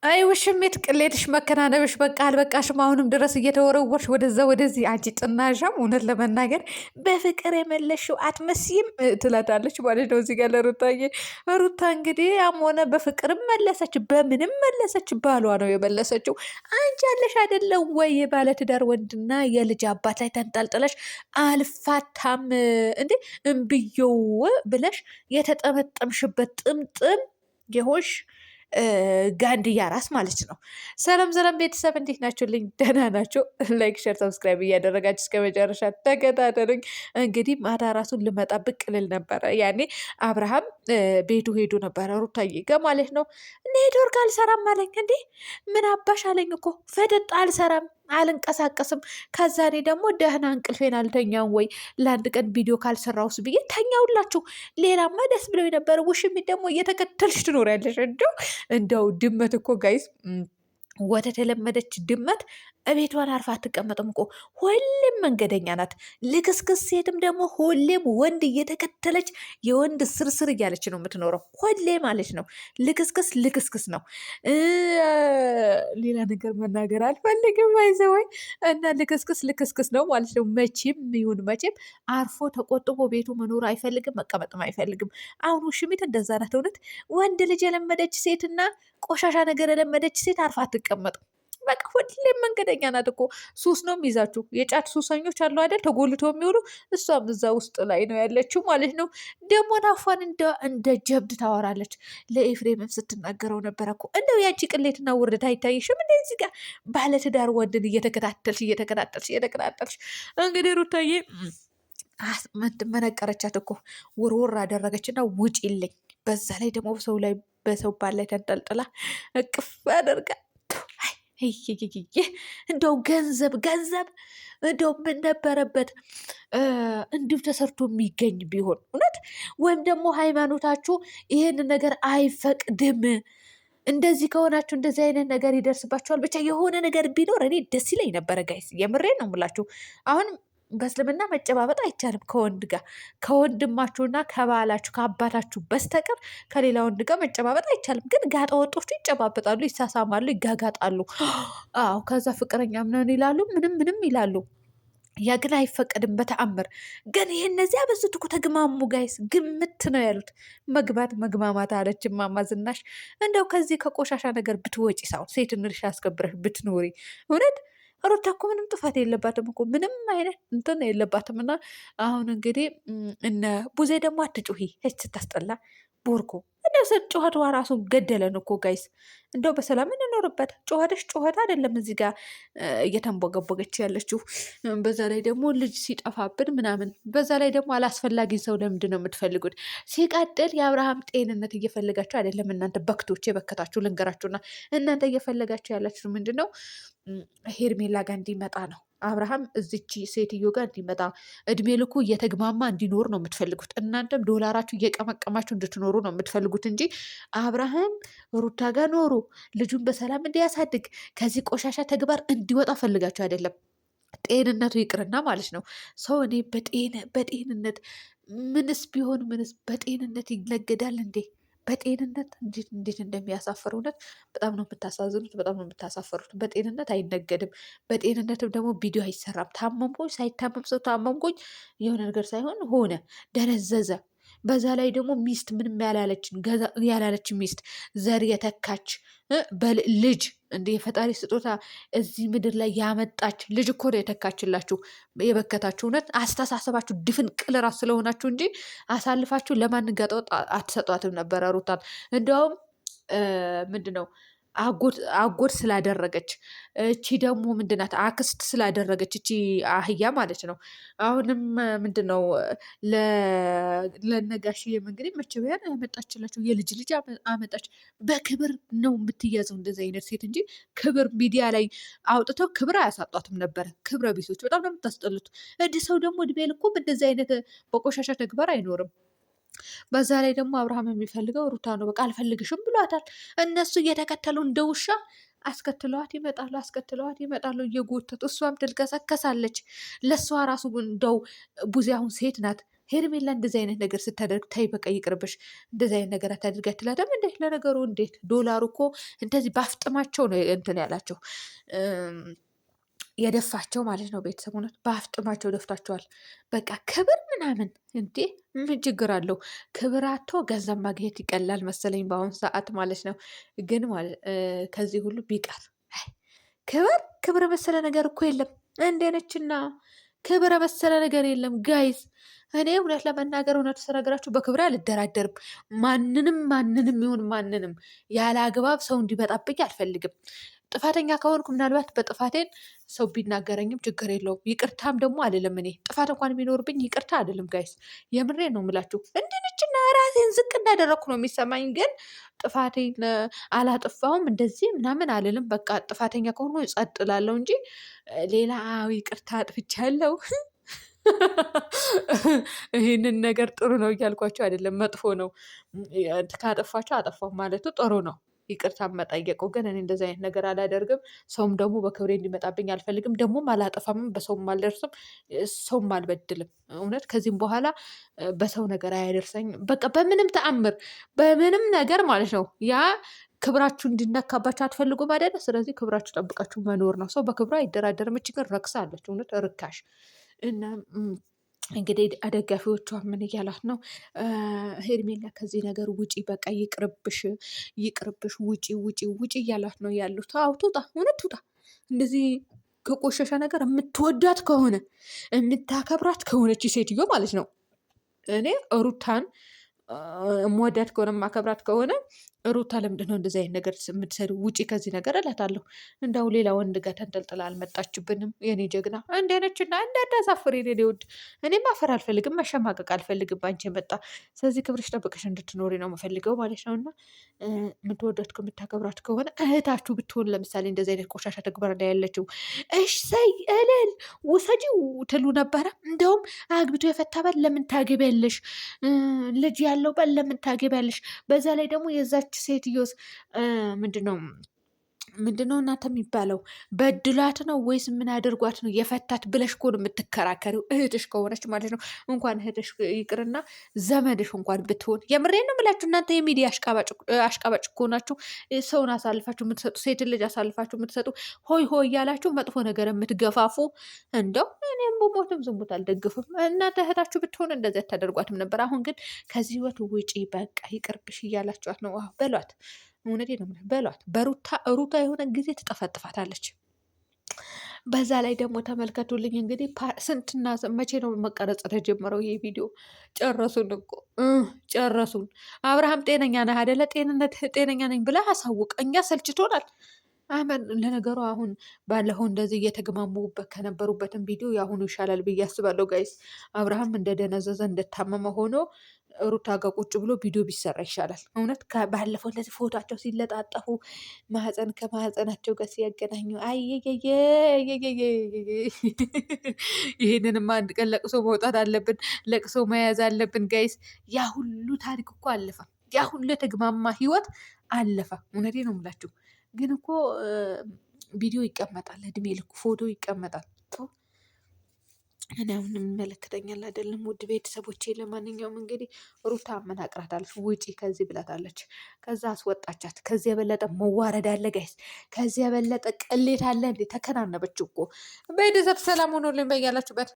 አይ ውሽሚት ቅሌትሽ መከናነብሽ በቃ አልበቃሽም። አሁንም ድረስ እየተወረወርሽ ወደዛ ወደዚህ አንቺ ጥናሻም። እውነት ለመናገር በፍቅር የመለሽው አትመስይም ትላታለች ማለት ነው እዚህ ጋር ለሩታዬ። ሩታ እንግዲህ ያም ሆነ በፍቅርም መለሰች በምንም መለሰች፣ ባሏ ነው የመለሰችው። አንቺ ያለሽ አይደለም ወይ ባለትዳር ወንድና የልጅ አባት ላይ ተንጠልጥለሽ አልፋታም እንዴ እምብየው ብለሽ የተጠመጠምሽበት ጥምጥም የሆንሽ ጋንድያ ራስ ማለት ነው። ሰላም ሰላም ቤተሰብ እንዴት ናችሁልኝ? ደህና ናቸው። ላይክ ሸር ሰብስክራይብ እያደረጋችሁ እስከ መጨረሻ ተከታተሉኝ። እንግዲህ ማታ ራሱን ልመጣ ብቅ ልል ነበረ። ያኔ አብርሃም ቤቱ ሄዱ ነበረ ሩታዬ ጋ ማለት ነው። ኔትወርክ አልሰራም አለኝ። እንዴ ምን አባሽ አለኝ እኮ ፈደጥ አልሰራም አልንቀሳቀስም። ከዛ እኔ ደግሞ ደህና እንቅልፌን አልተኛም ወይ ለአንድ ቀን ቪዲዮ ካልሰራውስ ብዬ ተኛውላችሁ። ሌላማ ደስ ብለው የነበረ ውሽሚት ደግሞ እየተከተልሽ ትኖሪያለሽ። እንደው ድመት እኮ ጋይስ ወተት የለመደች ድመት እቤቷን አርፋ አትቀመጥም እኮ። ሁሌም መንገደኛ ናት። ልክስክስ ሴትም ደግሞ ሁሌም ወንድ እየተከተለች የወንድ ስርስር እያለች ነው የምትኖረው። ሁሌ ማለት ነው ልክስክስ ልክስክስ ነው። ሌላ ነገር መናገር አልፈልግም። አይዘወይ እና ልክስክስ ልክስክስ ነው ማለት ነው። መቼም ይሁን መቼም አርፎ ተቆጥቦ ቤቱ መኖር አይፈልግም፣ መቀመጥም አይፈልግም። አሁን ውሽሚት እንደዛ ናት። እውነት ወንድ ልጅ የለመደች ሴትና ቆሻሻ ነገር የለመደች ሴት አርፋ አትቀመጥም። በቃ ሁሌም መንገደኛ ናት እኮ። ሱስ ነው የሚይዛችሁ። የጫት ሱሰኞች አሉ አይደል? ተጎልቶ የሚውሉ እሷም እዛ ውስጥ ላይ ነው ያለችው ማለት ነው። ደግሞ ናፏን እንደ ጀብድ ታወራለች። ለኤፍሬምም ስትናገረው ነበረ እኮ። እንደው ያንቺ ቅሌትና ውርድ አይታይሽም? እንደዚህ ጋር ባለትዳር ወንድን እየተከታተልሽ እንግዲህ ሩታዬ መነቀረቻት እኮ ውርውር አደረገችና ውጭ ይለኝ። በዛ ላይ ደግሞ በሰው ባል ላይ ተንጠልጥላ እቅፍ አደርጋ እንደው ገንዘብ እንደው ምን ነበረበት እንዲሁ ተሰርቶ የሚገኝ ቢሆን እውነት። ወይም ደግሞ ሃይማኖታችሁ ይህን ነገር አይፈቅድም። እንደዚህ ከሆናችሁ እንደዚህ አይነት ነገር ይደርስባችኋል። ብቻ የሆነ ነገር ቢኖር እኔ ደስ ይለኝ ነበረ ጋይስ። የምሬን ነው የምላችሁ። አሁን በእስልምና መጨባበጥ አይቻልም ከወንድ ጋር ከወንድማችሁና ከባላችሁ ከአባታችሁ በስተቀር ከሌላ ወንድ ጋር መጨባበጥ አይቻልም። ግን ጋጠ ወጦቹ ይጨባበጣሉ፣ ይሳሳማሉ፣ ይጋጋጣሉ። አዎ ከዛ ፍቅረኛ ምናምን ይላሉ፣ ምንም ይላሉ። ያ ግን አይፈቀድም በተአምር። ግን ይህ እነዚህ አበዙት እኮ ተግማሙ ጋይስ። ግምት ነው ያሉት። መግማማት አለች እማማ ዝናሽ። እንደው ከዚህ ከቆሻሻ ነገር ብትወጪ ሳይሆን ሴትን እርሻ አስከብረሽ ብትኖሪ እውነት። ሩታ እኮ ምንም ጥፋት የለባትም እኮ ምንም አይነት እንትን የለባትም። እና አሁን እንግዲህ እነ ቡዜ ደግሞ አትጩሂ ስታስጠላ ቦርኮ እንደው ጩኸቷ ራሱ ገደለን እኮ ጋይስ። እንደው በሰላም እንኖርበት። ጩኸትሽ ጩኸት አይደለም እዚህ ጋር እየተንቦገቦገች ያለችው። በዛ ላይ ደግሞ ልጅ ሲጠፋብን ምናምን፣ በዛ ላይ ደግሞ አላስፈላጊ ሰው ለምንድን ነው የምትፈልጉት? ሲቀጥል የአብርሃም ጤንነት እየፈለጋችሁ አይደለም እናንተ በክቶች የበከታችሁ። ልንገራችሁና እናንተ እየፈለጋችሁ ያላችሁ ምንድን ነው? ሄርሜላ ጋር እንዲመጣ ነው። አብርሃም እዚች ሴትዮ ጋር እንዲመጣ እድሜ ልኩ እየተግማማ እንዲኖር ነው የምትፈልጉት። እናንተም ዶላራችሁ እየቀመቀማችሁ እንድትኖሩ ነው የምትፈልጉት እንጂ አብርሃም ሩታ ጋር ኖሩ ልጁን በሰላም እንዲያሳድግ ከዚህ ቆሻሻ ተግባር እንዲወጣ ፈልጋችሁ አይደለም። ጤንነቱ ይቅርና ማለት ነው። ሰው እኔ በጤንነት ምንስ ቢሆን በጤንነት ይነገዳል እንዴ? በጤንነት እንዴት እንደሚያሳፍር እውነት በጣም ነው የምታሳዝኑት፣ በጣም ነው የምታሳፈሩት። በጤንነት አይነገድም። በጤንነትም ደግሞ ቪዲዮ አይሰራም። ታመምኩኝ ሳይታመም ሰው ታመምኩኝ የሆነ ነገር ሳይሆን ሆነ ደነዘዘ። በዛ ላይ ደግሞ ሚስት ምንም ያላለች ሚስት ዘር የተካች ልጅ እንደ የፈጣሪ ስጦታ እዚህ ምድር ላይ ያመጣች ልጅ እኮ ነው የተካችላችሁ። የበከታችሁ እውነት አስተሳሰባችሁ ድፍን ቅልራስ ስለሆናችሁ እንጂ አሳልፋችሁ ለማንጋጠወጥ አትሰጧትም ነበረ ሩታን። እንዲያውም ምንድን ነው አጎት ስላደረገች እቺ ደግሞ ምንድናት አክስት ስላደረገች እቺ አህያ ማለት ነው። አሁንም ምንድን ነው ለነጋሽዬም እንግዲህ መቼቢያን ያመጣችላቸው የልጅ ልጅ አመጣች። በክብር ነው የምትያዘው እንደዚህ አይነት ሴት እንጂ ክብር ሚዲያ ላይ አውጥተው ክብር አያሳጧትም ነበረ። ክብረ ቢሶች በጣም ነው የምታስጠሉት። እንዲህ ሰው ደግሞ እድሜ ልኩ እንደዚህ አይነት በቆሻሻ ተግባር አይኖርም። በዛ ላይ ደግሞ አብርሃም የሚፈልገው ሩታ ነው። በቃ አልፈልግሽም ብሏታል። እነሱ እየተከተሉ እንደ ውሻ አስከትለዋት ይመጣሉ እየጎተቱ። እሷም ትልከሰከሳለች። ለእሷ ራሱ እንደው ቡዜ አሁን ሴት ናት። ሄርሜላ እንደዚህ አይነት ነገር ስታደርግ ታይ በቃ ይቅርብሽ፣ እንደዚህ አይነት ነገር አታድርግ አትላትም እንዴ? ለነገሩ እንዴት ዶላሩ እኮ እንደዚህ ባፍጥማቸው ነው እንትን ያላቸው የደፋቸው ማለት ነው። ቤተሰቡነት በአፍጥማቸው ደፍታቸዋል። በቃ ክብር ምናምን እንዴ ምን ችግር አለው? ክብር አቶ ገንዘብ ማግኘት ይቀላል መሰለኝ በአሁኑ ሰዓት ማለት ነው። ግን ከዚህ ሁሉ ቢቀር ክብር መሰለ ነገር እኮ የለም። እንዴነችና ክብረ መሰለ ነገር የለም ጋይዝ። እኔ እውነት ለመናገር እውነት ስነግራችሁ በክብሬ አልደራደርም። ማንንም ይሁን ማንንም ያለ አግባብ ሰው እንዲመጣብኝ አልፈልግም። ጥፋተኛ ከሆንኩ ምናልባት በጥፋቴን ሰው ቢናገረኝም ችግር የለውም። ይቅርታም ደግሞ አይደለም እኔ ጥፋት እንኳን ቢኖርብኝ ይቅርታ አይደለም ጋይስ፣ የምሬ ነው የምላችሁ። እንድንችና ራሴን ዝቅ እንዳደረግኩ ነው የሚሰማኝ። ግን ጥፋቴን አላጠፋሁም እንደዚህ ምናምን አልልም። በቃ ጥፋተኛ ከሆኑ ጸጥ እላለሁ እንጂ ሌላ ይቅርታ አጥፍቻለሁ ይህንን ነገር ጥሩ ነው እያልኳቸው አይደለም፣ መጥፎ ነው። ካጠፋቸው አጠፋሁ ማለቱ ጥሩ ነው። ይቅርታ መጠየቁ ግን እኔ እንደዚህ አይነት ነገር አላደርግም። ሰውም ደግሞ በክብሬ እንዲመጣብኝ አልፈልግም። ደግሞም አላጠፋምም፣ በሰውም አልደርስም፣ ሰውም አልበድልም። እውነት ከዚህም በኋላ በሰው ነገር አያደርሰኝም። በቃ በምንም ተአምር በምንም ነገር ማለት ነው። ያ ክብራችሁ እንዲነካባችሁ አትፈልጉም አይደለ? ስለዚህ ክብራችሁ ጠብቃችሁ መኖር ነው። ሰው በክብሩ አይደራደርም። እች ግን ረክሳለች፣ እውነት ርካሽ እና እንግዲህ ደጋፊዎቿ ምን እያላት ነው? ሄርሜላ ከዚህ ነገር ውጪ፣ በቃ ይቅርብሽ፣ ይቅርብሽ፣ ውጪ፣ ውጪ፣ ውጪ እያላት ነው ያሉት። አዎ ትውጣ፣ እውነት ትውጣ። እንደዚህ ከቆሸሸ ነገር የምትወዳት ከሆነ የምታከብራት ከሆነች ሴትዮ ማለት ነው። እኔ ሩታን የምወዳት ከሆነ የማከብራት ከሆነ ሩታ ለምንድን ነው እንደዚህ አይነት ነገር የምትሰሪው? ውጪ ከዚህ ነገር እላታለሁ። እንደው ሌላ ወንድ ጋር ተንጠልጥላ አልመጣችብንም የኔ ጀግና። እንዴነችና እንዳታሳፍሪ የኔ ውድ። እኔ ማፈር አልፈልግም፣ መሸማቀቅ አልፈልግም ባንቺ የመጣ። ስለዚህ ክብርሽ ጠብቀሽ እንድትኖሪ ነው የምፈልገው ማለት ነው። እና የምትወዳት የምታከብራት ከሆነ እህታችሁ ብትሆን ለምሳሌ እንደዚህ አይነት ቆሻሻ ተግባር ላይ ያለችው እሰይ እልል ውሰጂው ትሉ ነበረ። እንደውም አግብቶ የፈታ ባል ለምን ታገቢያለሽ? ልጅ ያለው ባል ለምን ታገቢያለሽ? በዛ ላይ ደግሞ የዛች ሴትዮስ ምንድነው እናንተ የሚባለው? በድላት ነው ወይስ ምን አድርጓት ነው የፈታት ብለሽ እኮ ነው የምትከራከሪው። እህትሽ ከሆነች ማለት ነው። እንኳን እህትሽ ይቅርና ዘመድሽ እንኳን ብትሆን፣ የምሬን ነው የምላችሁ። እናንተ የሚዲያ አሽቃባጭ እኮ ናችሁ። ሰውን አሳልፋችሁ የምትሰጡ፣ ሴትን ልጅ አሳልፋችሁ የምትሰጡ፣ ሆይ ሆይ እያላችሁ መጥፎ ነገር የምትገፋፉ። እንደው እኔም በሞትም ዝሙት አልደግፍም። እናንተ እህታችሁ ብትሆን እንደዚያ አታደርጓትም ነበር። አሁን ግን ከዚህ ህይወት ውጪ፣ በቃ ይቅርብሽ እያላችኋት ነው። በሏት፣ እውነቴ ነው በሏት። ሩታ የሆነ ጊዜ ትጠፈጥፋታለች። በዛ ላይ ደግሞ ተመልከቱልኝ እንግዲህ ስንትና መቼ ነው መቀረጽ ተጀመረው ይሄ ቪዲዮ? ጨረሱን እኮ ጨረሱን። አብርሃም ጤነኛ ነህ አደለ? ጤነኛ ነኝ ብለህ አሳውቅ። እኛ ሰልችቶናል። ለነገሩ አሁን ባለፈው እንደዚህ እየተግማሙበት ከነበሩበትን ቪዲዮ የአሁኑ ይሻላል ብዬ አስባለሁ ጋይስ። አብርሃም እንደደነዘዘ እንደታመመ ሆኖ ሩታ ጋር ቁጭ ብሎ ቪዲዮ ቢሰራ ይሻላል። እውነት ባለፈው እንደዚህ ፎቶቸው ሲለጣጠፉ ማህፀን ከማህፀናቸው ጋር ሲያገናኙ አየየየ ይህንንማ አንድ ቀን ለቅሶ መውጣት አለብን፣ ለቅሶ መያዝ አለብን ጋይስ። ያ ሁሉ ታሪክ እኮ አለፈ። ያ ሁሉ የተግማማ ህይወት አለፈ። እውነቴ ነው የምላችሁ። ግን እኮ ቪዲዮ ይቀመጣል፣ እድሜ ልኩ ፎቶ ይቀመጣል። እኔ አሁን የሚመለከተኛል አይደለም። ውድ ቤተሰቦቼ ለማንኛውም እንግዲህ ሩታ አመናቅራታለች፣ ውጪ ከዚህ ብላታለች። ከዛ አስወጣቻት። ከዚህ የበለጠ መዋረድ አለ ጋይስ? ከዚህ የበለጠ ቅሌት አለ እንዴ? ተከናነበች እኮ። ቤተሰብ ሰላም ሆኖልኝ በያላችሁበት